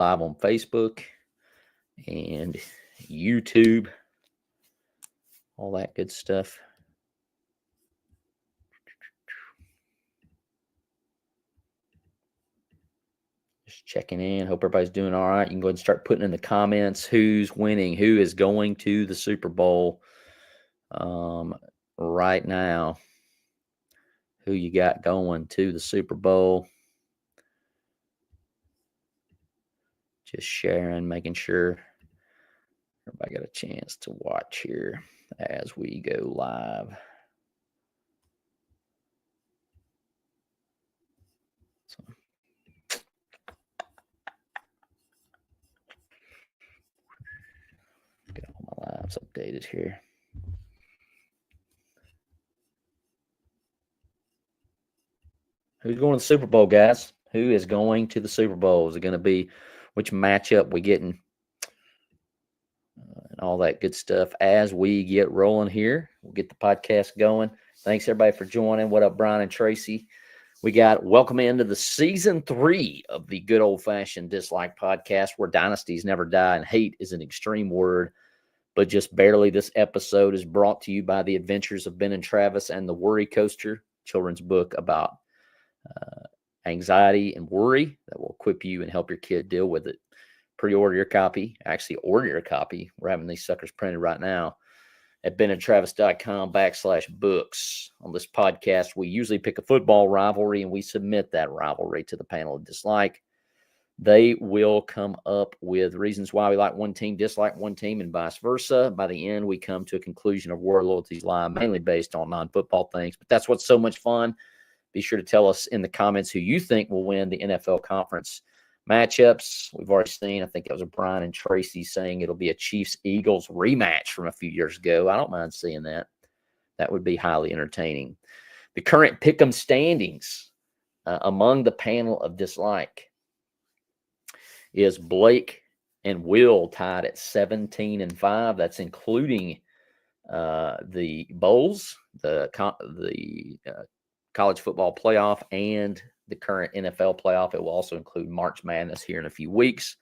live on Facebook and YouTube, all that good stuff. Just checking in. Hope everybody's doing all right. You can go ahead and start putting in the comments who's winning, who is going to the Super Bowl right now. Who you got going to the Super Bowl? Just sharing, making sure everybody got a chance to watch here as we go live. So, get all my lives updated here. Who's going to the Super Bowl, guys? Who is going to the Super Bowl? Is it going to be which matchup we getting? And all that good stuff as we get rolling here. We'll get the podcast going. Thanks, everybody, for joining. What up, Brian and Tracy? We got welcome into the season 3 of the good old-fashioned Dislike podcast, where dynasties never die and hate is an extreme word, but just barely. This episode is brought to you by the adventures of Ben and Travis and the Worrycoaster, children's book about anxiety and worry that will equip you and help your kid deal with it. Pre-order your copy. Actually, order your copy. We're having these suckers printed right now at benandtravis.com/books. On this podcast, we usually pick a football rivalry and we submit that rivalry to the panel of Dislike. They will come up with reasons why we like one team, dislike one team, and vice versa. By the end, we come to a conclusion of where loyalties lie, mainly based on non-football things. But that's what's so much fun. Be sure to tell us in the comments who you think will win the NFL conference matchups. We've already seen, I think it was Brian and Tracy saying it'll be a Chiefs-Eagles rematch from a few years ago. I don't mind seeing that. That would be highly entertaining. The current pick'em standings among the panel of Dislike is Blake and Will tied at 17-5. That's including the bowls, the college football playoff, and the current NFL playoff. It will also include March Madness here in a few weeks.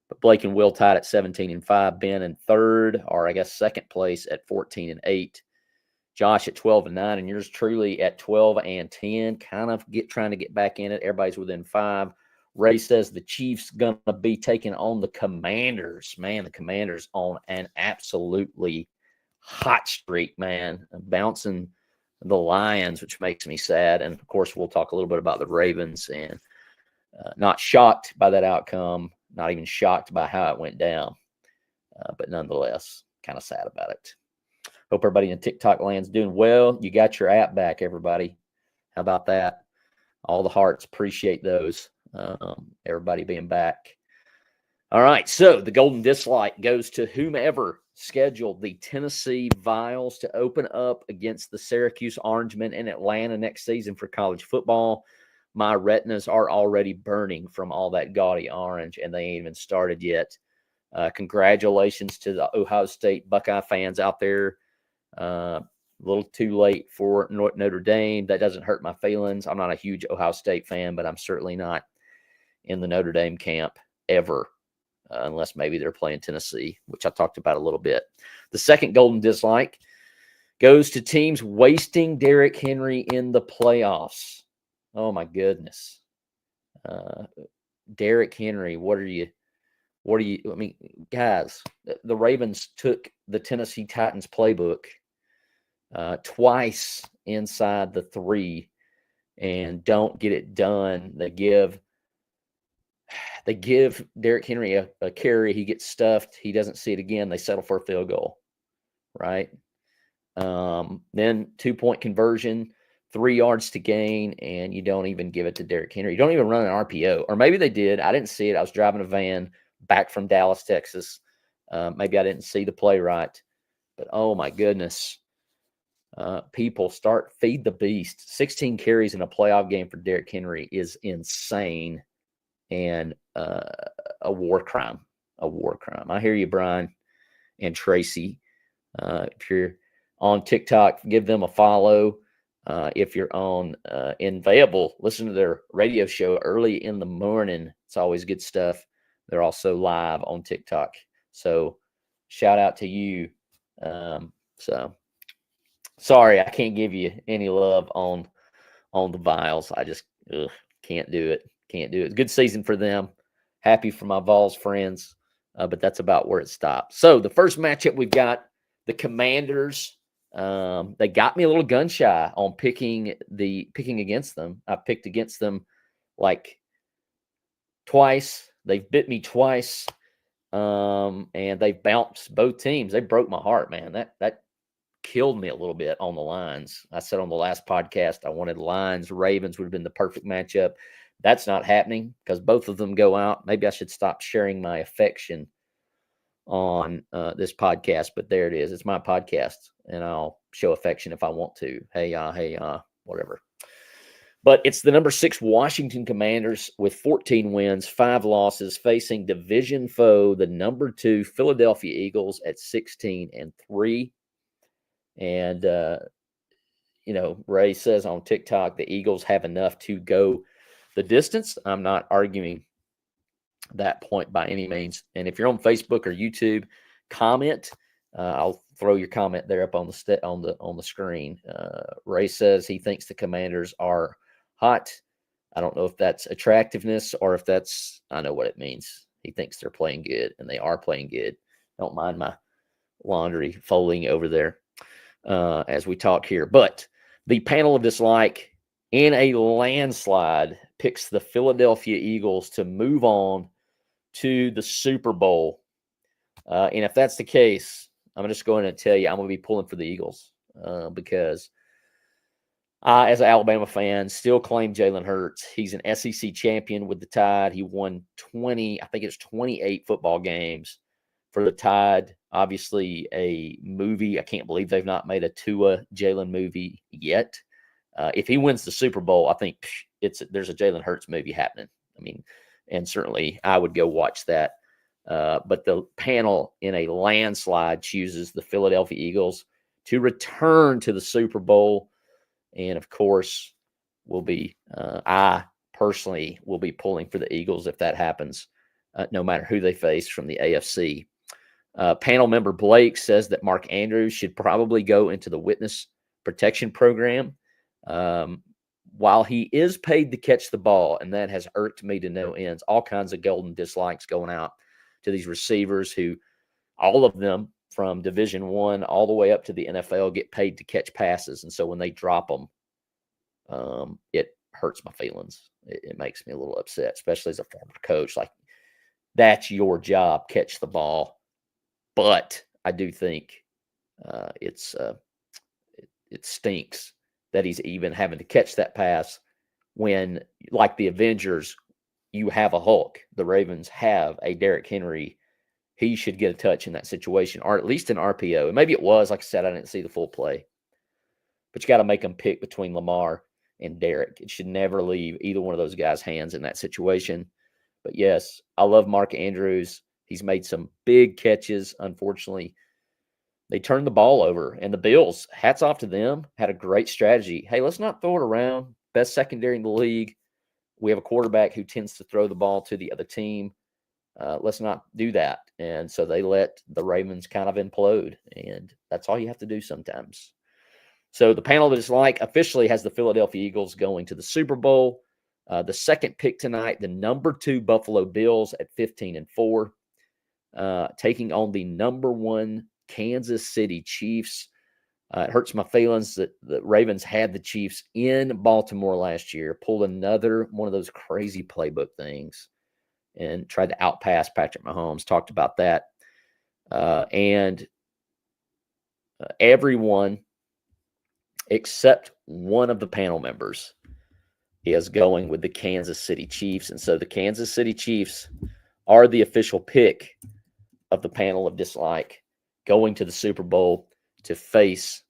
But Blake and Will tied at 17-5. Ben in third, or I guess second place, at 14-8. Josh at 12-9, and yours truly at 12-10. Kind of trying to get back in it. Everybody's within 5. Ray says the Chiefs gonna be taking on the Commanders. Man, the Commanders on an absolutely hot streak, man. Bouncing the Lions, which makes me sad. And of course, we'll talk a little bit about the Ravens, and not shocked by that outcome, not even shocked by how it went down, but nonetheless, kind of sad about it. Hope everybody in TikTok land's doing well. You got your app back, everybody. How about that? All the hearts, appreciate those. Everybody being back. All right, so the golden dislike goes to whomever scheduled the Tennessee Vols to open up against the Syracuse Orangemen in Atlanta next season for college football. My retinas are already burning from all that gaudy orange, and they ain't even started yet. Congratulations to the Ohio State Buckeye fans out there. A little too late for Notre Dame. That doesn't hurt my feelings. I'm not a huge Ohio State fan, but I'm certainly not in the Notre Dame camp ever. Unless maybe they're playing Tennessee, which I talked about a little bit. The second golden dislike goes to teams wasting Derrick Henry in the playoffs. Oh, my goodness. Derrick Henry, what are you, I mean, guys, the Ravens took the Tennessee Titans playbook twice inside the 3 and don't get it done. They give Derrick Henry a carry. He gets stuffed. He doesn't see it again. They settle for a field goal, right? Then 2-point conversion, 3 yards to gain, and you don't even give it to Derrick Henry. You don't even run an RPO. Or maybe they did. I didn't see it. I was driving a van back from Dallas, Texas. Maybe I didn't see the play right. But, oh, my goodness. People feed the beast. 16 carries in a playoff game for Derrick Henry is insane. And a war crime. I hear you, Brian and Tracy. If you're on TikTok, give them a follow. If you're on Inviable, listen to their radio show early in the morning. It's always good stuff. They're also live on TikTok. So shout out to you. So sorry, I can't give you any love on the Vials. I just can't do it. Can't do it. Good season for them. Happy for my Vols friends, but that's about where it stopped. So the first matchup we've got the Commanders. They got me a little gun shy on picking against them. I picked against them like twice. They've bit me twice, and they've bounced both teams. They broke my heart, man. That killed me a little bit on the lines. I said on the last podcast I wanted Lions Ravens would have been the perfect matchup. That's not happening because both of them go out. Maybe I should stop sharing my affection on this podcast, but there it is. It's my podcast, and I'll show affection if I want to. Hey, whatever. But it's the number 6 Washington Commanders with 14 wins, 5 losses, facing division foe, the number 2 Philadelphia Eagles at 16-3. And, Ray says on TikTok, the Eagles have enough to go the distance. I'm not arguing that point by any means. And if you're on Facebook or YouTube, comment. I'll throw your comment there up on the screen. Ray says he thinks the Commanders are hot. I don't know if that's attractiveness or if I know what it means. He thinks they're playing good, and they are playing good. Don't mind my laundry folding over there as we talk here. But the panel of dislike in a landslide picks the Philadelphia Eagles to move on to the Super Bowl. And if that's the case, I'm just going to tell you I'm going to be pulling for the Eagles because I, as an Alabama fan, still claim Jalen Hurts. He's an SEC champion with the Tide. He won 28 football games for the Tide. Obviously, a movie. I can't believe they've not made a Tua Jalen movie yet. If he wins the Super Bowl, I think there's a Jalen Hurts movie happening. I mean, and certainly I would go watch that. But the panel in a landslide chooses the Philadelphia Eagles to return to the Super Bowl. And of course, I personally will be pulling for the Eagles if that happens, no matter who they face from the AFC. Panel member Blake says that Mark Andrews should probably go into the witness protection program. While he is paid to catch the ball, and that has irked me to no ends, all kinds of golden dislikes going out to these receivers who, all of them from Division I all the way up to the NFL, get paid to catch passes. And so when they drop them, it hurts my feelings. It makes me a little upset, especially as a former coach. Like, that's your job, catch the ball. But I do think it stinks that he's even having to catch that pass when, like the Avengers, you have a Hulk. The Ravens have a Derrick Henry. He should get a touch in that situation, or at least an RPO. And maybe it was, like I said, I didn't see the full play. But you got to make them pick between Lamar and Derrick. It should never leave either one of those guys' hands in that situation. But yes, I love Mark Andrews. He's made some big catches. Unfortunately, they turned the ball over. And the Bills, hats off to them, had a great strategy. Hey, let's not throw it around. Best secondary in the league. We have a quarterback who tends to throw the ball to the other team. Let's not do that. And so they let the Ravens kind of implode. And that's all you have to do sometimes. So the panel that is like officially has the Philadelphia Eagles going to the Super Bowl. The second pick tonight, the number 2 Buffalo Bills at 15-4, taking on the number 1 Kansas City Chiefs. It hurts my feelings that the Ravens had the Chiefs in Baltimore last year, pulled another one of those crazy playbook things, and tried to outpass Patrick Mahomes. Talked about that. And everyone except one of the panel members is going with the Kansas City Chiefs. And so the Kansas City Chiefs are the official pick of the panel of dislike, going to the Super Bowl to face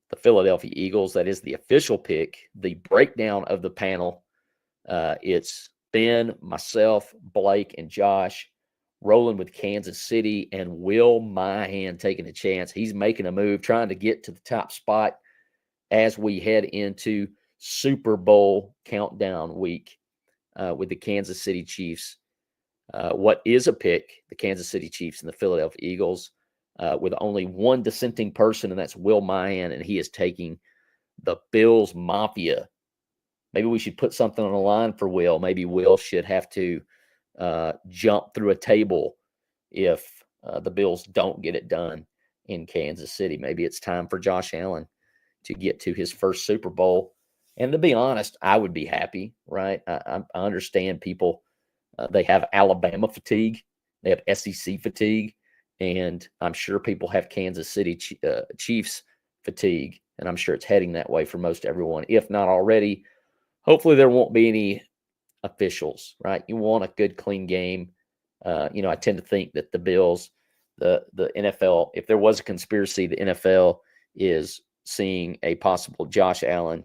the Philadelphia Eagles. That is the official pick. The breakdown of the panel, it's Ben, myself, Blake, and Josh rolling with Kansas City, and Will Mahan taking a chance. He's making a move, trying to get to the top spot as we head into Super Bowl countdown week with the Kansas City Chiefs What is a pick? The Kansas City Chiefs and the Philadelphia Eagles, with only one dissenting person, and that's Will Mayan, and he is taking the Bills Mafia. Maybe we should put something on the line for Will. Maybe Will should have to jump through a table if the Bills don't get it done in Kansas City. Maybe it's time for Josh Allen to get to his first Super Bowl. And to be honest, I would be happy, right? I understand people, they have Alabama fatigue, they have SEC fatigue, and I'm sure people have Kansas City Chiefs fatigue, and I'm sure it's heading that way for most everyone, if not already. Hopefully there won't be any officials, right? You want a good, clean game. I tend to think that the Bills, the NFL, if there was a conspiracy, the NFL is seeing a possible Josh Allen,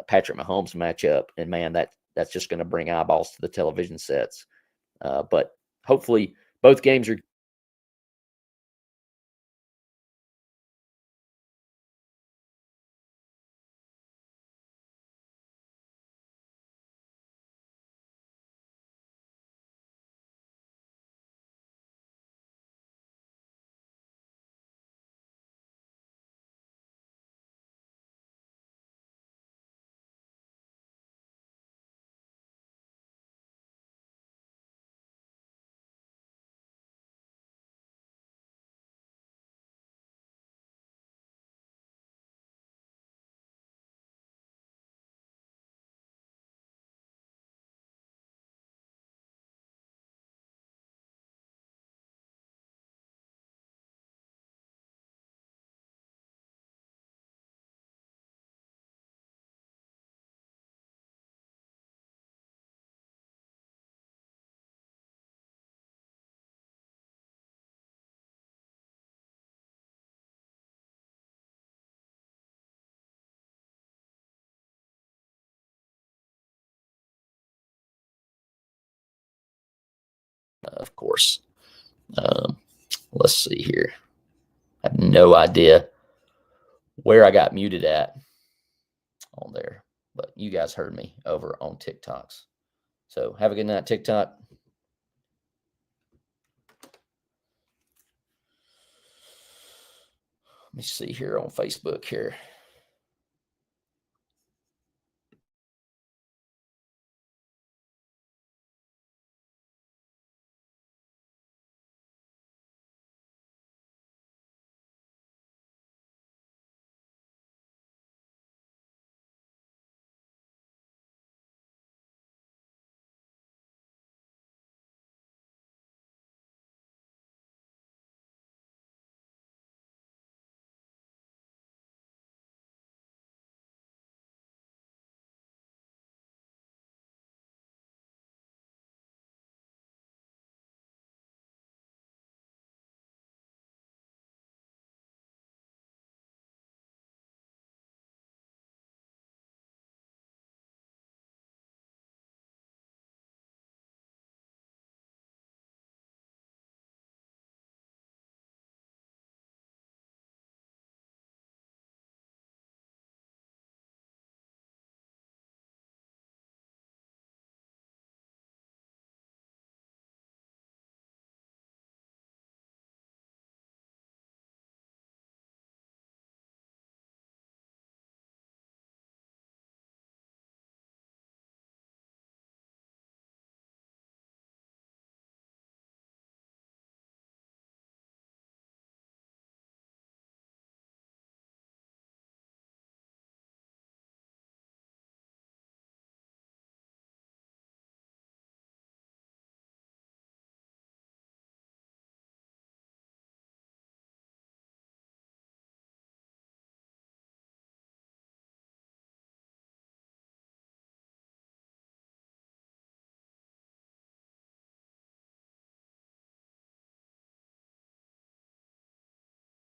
Patrick Mahomes matchup, and man, that's just going to bring eyeballs to the television sets. But hopefully, both games are. Of course. Um, let's see here. I have no idea where I got muted at on there, but you guys heard me over on TikToks. So have a good night, TikTok. Let me see here on Facebook here.